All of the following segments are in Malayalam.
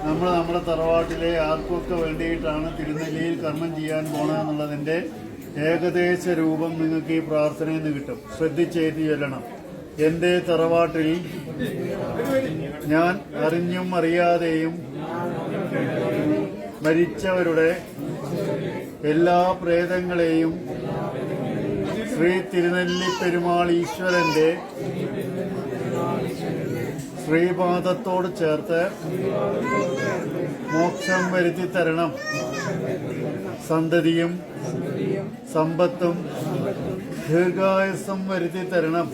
നമ്മുടെ തറവാട്ടിലെ ആർക്കൊക്കെ വേണ്ടിയിട്ടാണ് തിരുനെല്ലിയിൽ കർമ്മം ചെയ്യാൻ പോകണമെന്നുള്ളതിൻ്റെ ഏകദേശ രൂപം നിങ്ങൾക്ക് ഈ പ്രാർത്ഥനയിൽ നിന്ന് കിട്ടും. ശ്രദ്ധിച്ചേറ്റ് ചൊല്ലണം. എൻ്റെ തറവാട്ടിൽ ഞാൻ അറിഞ്ഞും അറിയാതെയും മരിച്ചവരുടെ എല്ലാ പ്രേതങ്ങളെയും ശ്രീ തിരുനെല്ലി പെരുമാൾ ഈശ്വരൻ്റെ ശ്രീപാദത്തോട് ചേർത്ത് മോക്ഷം വരുത്തി തരണം. സന്തതിയും സമ്പത്തും ദീർഘായുസ്സും വരുത്തി തരണം.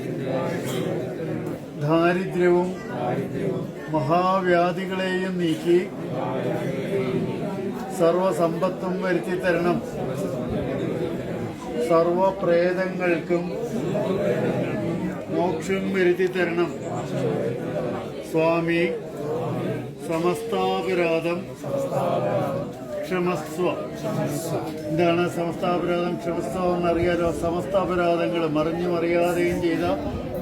ദാരിദ്ര്യവും മഹാവ്യാധികളെയും നീക്കി സർവസമ്പത്തും വരുത്തി തരണം. സർവപ്രേതങ്ങൾക്കും മോക്ഷം വരുത്തി തരണം. സ്വാമി സമസ്താപരാധം ക്ഷമസ്വ. എന്താണ് സമസ്താപരാധം ക്ഷമസ്വ എന്നറിയാലോ? സമസ്താപരാധങ്ങൾ മറിഞ്ഞും അറിയാതെയും ചെയ്ത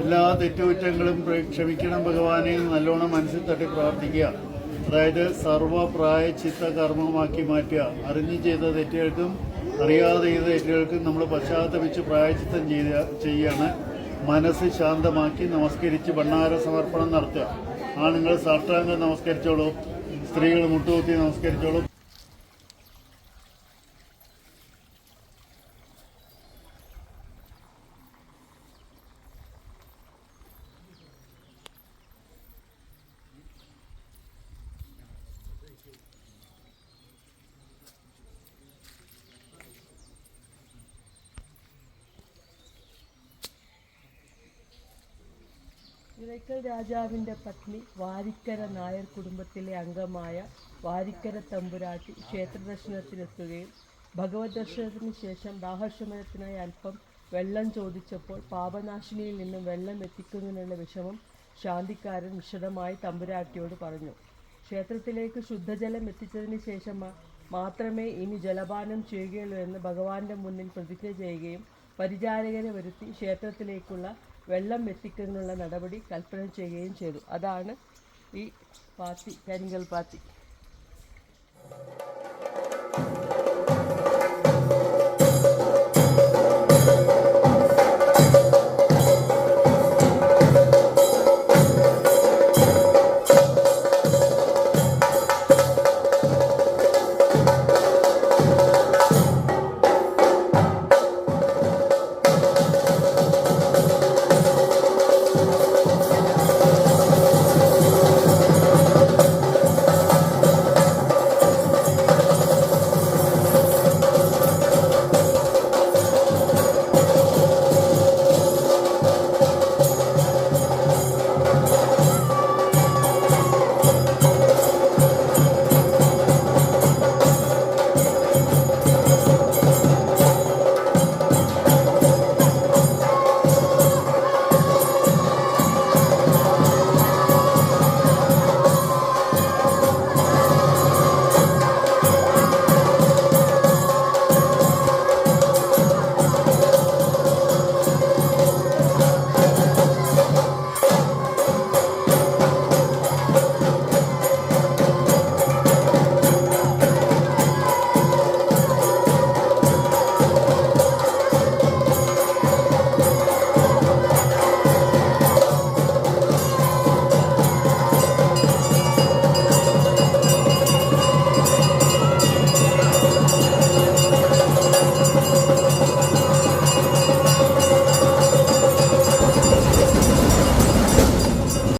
എല്ലാ തെറ്റുകുറ്റങ്ങളും ക്ഷമിക്കണം ഭഗവാനെ നല്ലോണം മനസ്സിൽ തട്ടി പ്രാർത്ഥിക്കുക. അതായത് സർവപ്രായച്ചിത്ത കർമ്മമാക്കി മാറ്റുക. അറിഞ്ഞു ചെയ്ത തെറ്റുകൾക്കും അറിയാതെ ചെയ്ത തെറ്റുകൾക്കും നമ്മൾ പശ്ചാത്തപിച്ച് പ്രായച്ചിത്തം ചെയ്യാണ്. മനസ്സ് ശാന്തമാക്കി നമസ്കരിച്ച് ഭണ്ഡാര സമർപ്പണം നടത്തുക. ആണുങ്ങൾ സാഷ്ടാംഗം നമസ്കരിച്ചോളൂ, സ്ത്രീകൾ മുട്ടുകുത്തി നമസ്കരിച്ചോളൂ. ഇറയ്ക്കൽ രാജാവിൻ്റെ പത്നി വാരിക്കര നായർ കുടുംബത്തിലെ അംഗമായ വാരിക്കര തമ്പുരാട്ടി ക്ഷേത്രദർശനത്തിനെത്തുകയും ഭഗവത് ദർശനത്തിന് ശേഷം ദാഹശമനത്തിനായി അല്പം വെള്ളം ചോദിച്ചപ്പോൾ പാപനാശിനിയിൽ നിന്നും വെള്ളം എത്തിക്കുന്നതിനുള്ള വിഷമം ശാന്തിക്കാരൻ വിശദമായി തമ്പുരാട്ടിയോട് പറഞ്ഞു. ക്ഷേത്രത്തിലേക്ക് ശുദ്ധജലം എത്തിച്ചതിന് ശേഷം മാത്രമേ ഇനി ജലപാനം ചെയ്യുകയുള്ളൂ എന്ന് ഭഗവാന്റെ മുന്നിൽ പ്രതിജ്ഞ ചെയ്യുകയും പരിചാരകനെ വരുത്തി ക്ഷേത്രത്തിലേക്കുള്ള വെള്ളം എത്തിക്കുന്നതിനുള്ള നടപടി കൽപ്പന ചെയ്യുകയും ചെയ്തു. അതാണ് ഈ പാത്തി, കരിങ്കൽ പാത്തി.